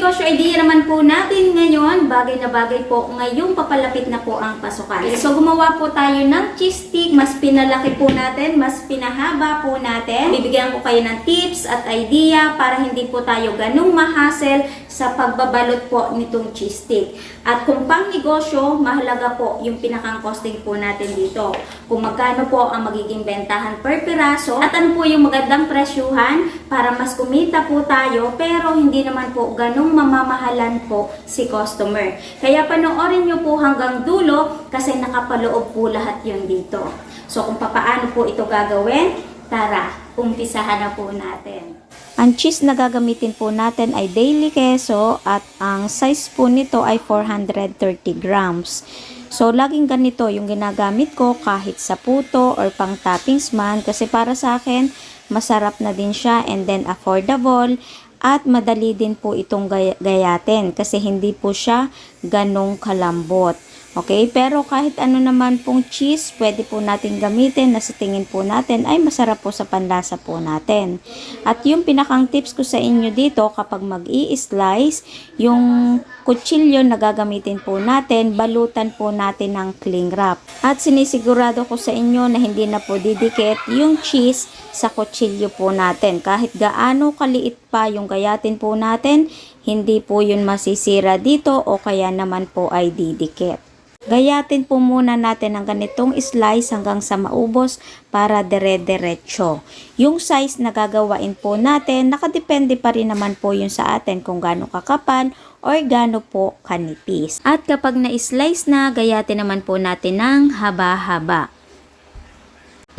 negosyo idea naman po natin ngayon, bagay na bagay po ngayong papalapit na po ang pasukan. So gumawa po tayo ng cheese stick, mas pinalaki po natin, mas pinahaba po natin. Bibigyan ko kayo ng tips at idea para hindi po tayo ganung mahasel sa pagbabalot po nitong cheese stick. At kung pang negosyo, mahalaga po yung pinakang costing po natin dito. Kung magkano po ang magiging bentahan per piraso at ano po yung magandang presyuhan para mas kumita po tayo pero hindi naman po ganung mamamahalan po si customer. Kaya panoorin nyo po hanggang dulo kasi nakapaloob po lahat yun dito. So kung paano po ito gagawin, tara, umpisahan na po natin. Ang cheese na gagamitin po natin ay daily queso at ang size po nito ay 430 grams. So, laging ganito yung ginagamit ko kahit sa puto or pang toppings man kasi para sa akin, masarap na din siya and then affordable at madali din po itong gayatin kasi hindi po siya ganong kalambot. Okay, pero kahit ano naman pong cheese, pwede po natin gamitin na sa tingin po natin ay masarap po sa panlasa po natin. At yung pinakang tips ko sa inyo dito kapag mag-i-slice, yung kutsilyo na gagamitin po natin, balutan po natin ng cling wrap. At sinisigurado ko sa inyo na hindi na po didikit yung cheese sa kutsilyo po natin. Kahit gaano kaliit pa yung gayatin po natin, hindi po yun masisira dito o kaya naman po ay didikit. Gayatin po muna natin ang ganitong slice hanggang sa maubos para dire-diretso. Yung size na gagawain po natin, nakadepende pa rin naman po yun sa atin kung gaano kakapal or gaano po kanipis. At kapag na-slice na, gayatin naman po natin ng haba-haba.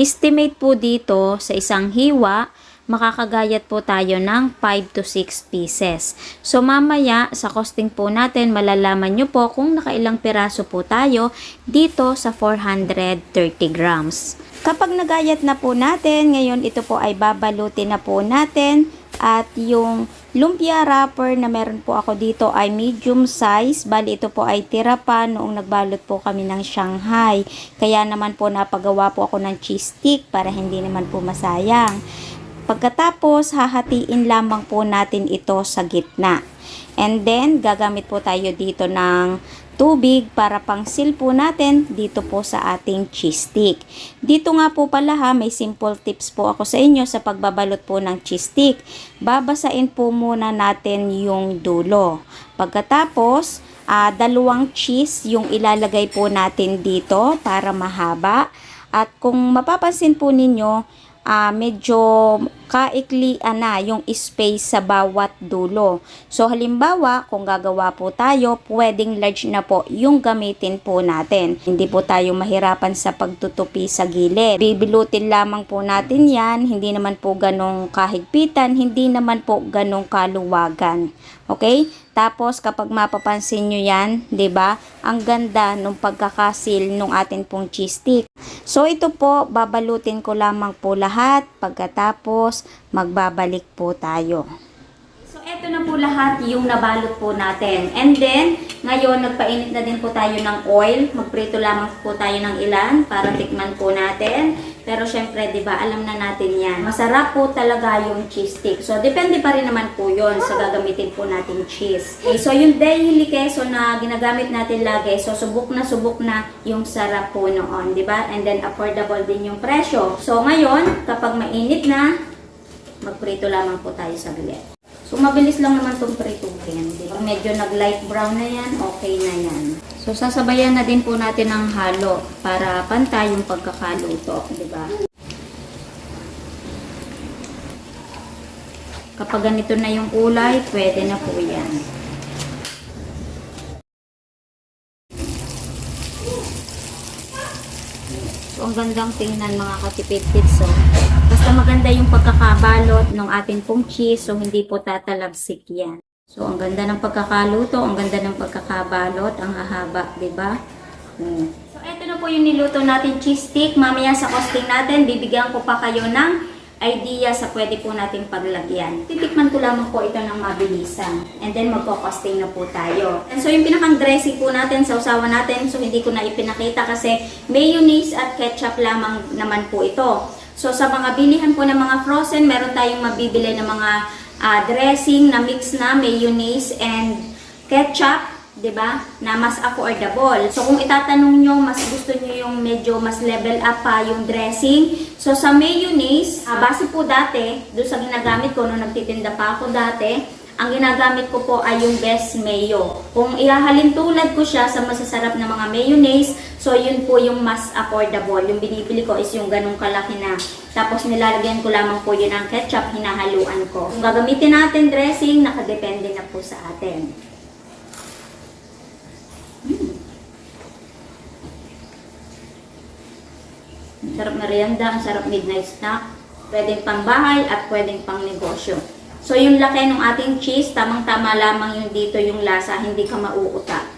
Estimate po dito sa isang hiwa, makakagayat po tayo ng 5 to 6 pieces. So mamaya sa costing po natin malalaman nyo po kung nakailang piraso po tayo dito sa 430 grams. Kapag nagayat na po natin, ngayon ito po ay babalutin na po natin at yung lumpia wrapper na meron po ako dito ay medium size. Bali ito po ay tira pa noong nagbalot po kami ng Shanghai. Kaya naman po napagawa po ako ng cheese stick para hindi naman po masayang. Pagkatapos, hahatiin lamang po natin ito sa gitna. And then, gagamit po tayo dito ng tubig para pang-seal po natin dito po sa ating cheese stick. Dito nga po pala may simple tips po ako sa inyo sa pagbabalot po ng cheese stick. Babasain po muna natin yung dulo. Pagkatapos, dalawang cheese yung ilalagay po natin dito para mahaba. At kung mapapansin po ninyo, medyo kaiklian na yung space sa bawat dulo. So, halimbawa, kung gagawa po tayo, pwedeng large na po yung gamitin po natin. Hindi po tayo mahirapan sa pagtutupi sa gilid. Bibilutin lamang po natin yan. Hindi naman po ganong kahigpitan. Hindi naman po ganong kaluwagan. Okay? Tapos, kapag mapapansin nyo yan, 'di ba? Ang ganda nung pagkakasil nung atin pong cheese stick. So, ito po, babalutin ko lamang po lahat. Pagkatapos, magbabalik po tayo. So, ito na po lahat yung nabalot po natin. And then, ngayon, nagpainit na din po tayo ng oil. Magprito lamang po tayo ng ilan para tikman po natin. Pero syempre, di ba, alam na natin yan. Masarap po talaga yung cheese stick. So, depende pa rin naman po yun sa gagamitin po natin cheese. Okay, so, yung daily queso na ginagamit natin lagi, so, subok na yung sarap po noon, di ba? And then, affordable din yung presyo. So, ngayon, kapag mainit na, magprito lamang po tayo sa saglit. So, mabilis lang naman itong prituhin. Pag medyo nag-light brown na yan, okay na yan. So, sasabayan na din po natin ng halo para pantay yung pagkakaluto, di ba? Kapag ganito na yung kulay, pwede na po yan. So, ang gandang tingnan mga katipid-tips. So, basta maganda yung pagkakabalot ng ating pong cheese, so hindi po tatalabsik yan. So, ang ganda ng pagkakaluto, ang ganda ng pagkakabalot, ang hahaba, diba? So, eto na po yung niluto natin cheese stick. Mamaya sa costing natin, bibigyan ko pa kayo ng idea sa pwede po natin paglagyan. Titikman ko lamang po ito ng mabilisan. And then, magko-costing na po tayo. And so, yung pinakang dressing po natin, sa usawa natin, so hindi ko na ipinakita kasi mayonnaise at ketchup lamang naman po ito. So, sa mga bilihan po ng mga frozen, meron tayong mabibili ng mga dressing na mix na mayonnaise and ketchup, 'di ba? Na mas affordable. So kung itatanong nyo, mas gusto nyo yung medyo mas level up pa yung dressing. So sa mayonnaise, base po dati, doon sa ginagamit ko nung nagtitinda pa ako dati, ang ginagamit ko po ay yung Best Mayo. Kung ihahalin tulad ko siya sa masasarap na mga mayonnaise, so yun po yung mas affordable. Yung binibili ko is yung ganung kalaki na. Tapos nilalagyan ko lamang po yun ng ketchup, hinahaluan ko. Kung gagamitin natin dressing, nakadepende na po sa atin. Sarap merienda, ang sarap midnight snack. Pwedeng pang bahay at pwedeng pang negosyo. So yung laki ng ating cheese, tamang-tama lamang yung dito yung lasa, hindi ka mauuta.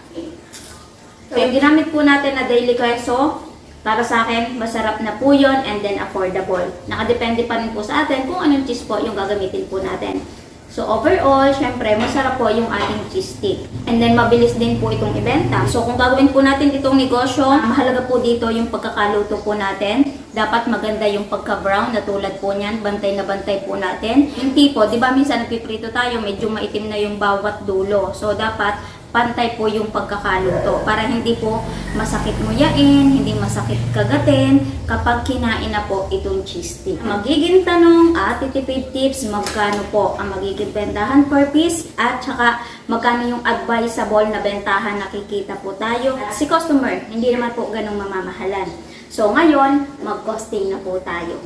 So yung ginamit po natin na daily queso, para sa akin, masarap na po yun and then affordable. Nakadepende pa rin po sa atin kung anong cheese po yung gagamitin po natin. So overall, syempre, masarap po yung ating cheese stick. And then mabilis din po itong ibenta. So kung gagawin po natin itong negosyo, mahalaga po dito yung pagkakaluto po natin. Dapat maganda yung pagka-brown na tulad po niyan, bantay na bantay po natin. Yung tipo, di ba minsan nagpiprito tayo, medyo maitim na yung bawat dulo. So dapat pantay po yung pagkakaluto para hindi po masakit nguyain, hindi masakit kagatin kapag kinain na po itong cheese stick. Magiging tanong at titipid tips, magkano po ang magiging bentahan per piece at saka magkano yung advisable na bentahan nakikita po tayo. At si customer, hindi naman po ganong mamamahalan. So ngayon, mag-costing na po tayo.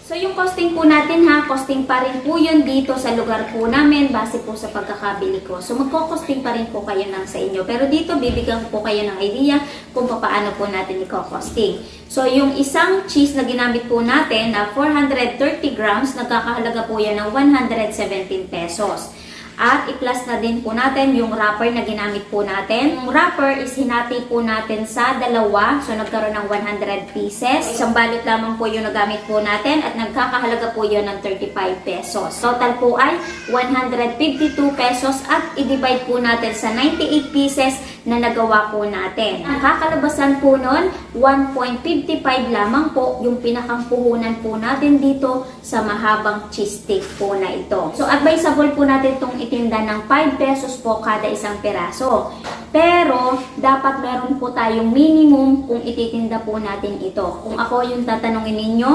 So yung costing po natin costing pa rin po yun dito sa lugar po namin base po sa pagkakabili ko. So magko-costing pa rin po kayo ng sa inyo. Pero dito bibigyan po kayo ng idea kung paano po natin i-costing. So yung isang cheese na ginamit po natin na 430 grams, nagkakahalaga po yan ng 117 pesos. At i-plus na din po natin yung wrapper na ginamit po natin. Yung wrapper is hinati po natin sa dalawa. So nagkaroon ng 100 pieces. Isang balot lamang po yung nagamit po natin at nagkakahalaga po yun ng 35 pesos. Total po ay 152 pesos at i-divide po natin sa 98 pieces na nagawa po natin. Ang kakalabasan po nun, 1.55 lamang po yung pinakampuhunan po natin dito sa mahabang cheese stick po na ito. So advisable po natin itong itinda ng 5 pesos po kada isang peraso. Pero, dapat meron po tayong minimum kung ititinda po natin ito. Kung ako yung tatanungin ninyo,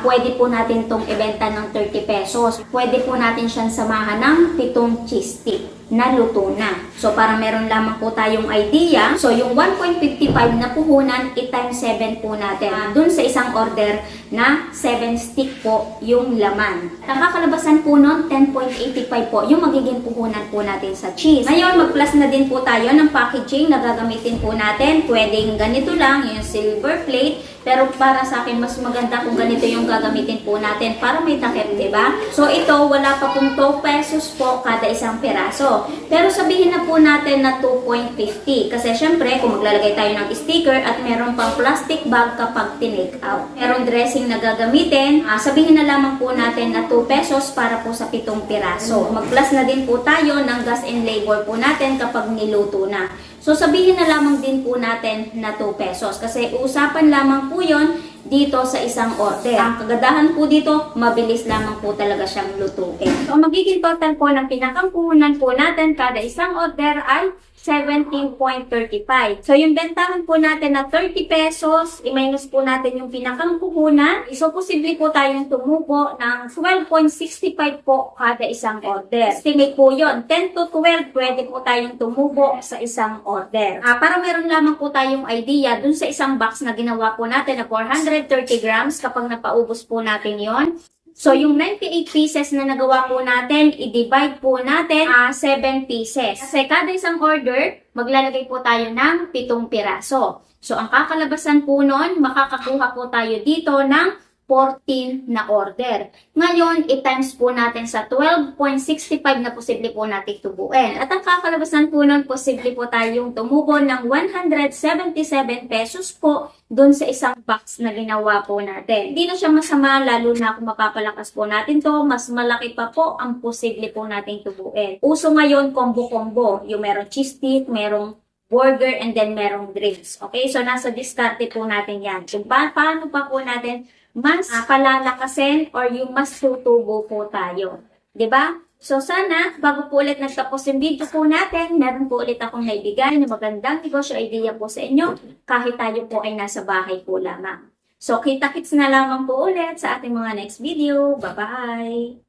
pwede po natin itong ibenta ng 30 pesos. Pwede po natin siyang samahan ng 7 cheese stick na luto na. So, para meron lamang po tayong idea, so yung 1.55 na puhunan, i-times 7 po natin. Dun sa isang order na 7 stick po yung laman. Nakakalabasan po nun, 10.85 po yung magiging puhunan po natin sa cheese. Ngayon, mag-plus na din po tayo ng packaging na gagamitin po natin. Pwedeng ganito lang, yung silver plate. Pero para sa akin, mas maganda kung ganito yung gagamitin po natin para may takip, diba? So ito, wala pa pong 2 pesos po kada isang piraso. Pero sabihin na po natin na 2.50. Kasi syempre, kung maglalagay tayo ng sticker at meron pang plastic bag kapag tinake out. Merong dressing na gagamitin, sabihin na lamang po natin na 2 pesos para po sa 7 piraso. Mag-plus na din po tayo ng gas and labor po natin kapag niluto na. So sabihin na lamang din po natin na 2 pesos kasi usapan lamang po yon dito sa isang order. Ang kagadahan po dito, mabilis lamang po talaga siyang lutuin. So magiging total po ng pinakangpuhunan po natin kada isang order ay 17.35. So yung bentahan po natin na 30 pesos, i-minus po natin yung pinakang puhunan. So posible po tayong tumubo ng 12.65 po kada isang order. Estimate po yon 10 to 12 pwede po tayong tumubo sa isang order. Para meron lamang po tayong idea dun sa isang box na ginawa po natin na 430 grams kapag napaubos po natin yon. So, yung 98 pieces na nagawa po natin, i-divide po natin 7 pieces. Kasi kada isang order, maglalagay po tayo ng 7 piraso. So, ang kakalabasan po nun, makakakuha po tayo dito ng 14 na order. Ngayon, i-times po natin sa 12.65 na posible po natin tubuin. At ang kakalabasan po nun, posible po tayong tumubo ng 177 pesos po doon sa isang box na ginawa po natin. Hindi na siya masama, lalo na kung mapapalakas po natin to, mas malaki pa po ang posible po nating tubuin. Uso ngayon, combo-combo. Yung merong cheese stick, merong burger, and then merong drinks. Okay? So, nasa diskarte po natin yan. Kung paano pa po natin mas palalakasin or yung mas tutubo po tayo. 'Di ba? So sana, bago po ulit nagtapos yung video po natin, meron po ulit akong naibigay na magandang negosyo idea po sa inyo kahit tayo po ay nasa bahay po lamang. So kita-kits na lamang po ulit sa ating mga next video. Bye-bye!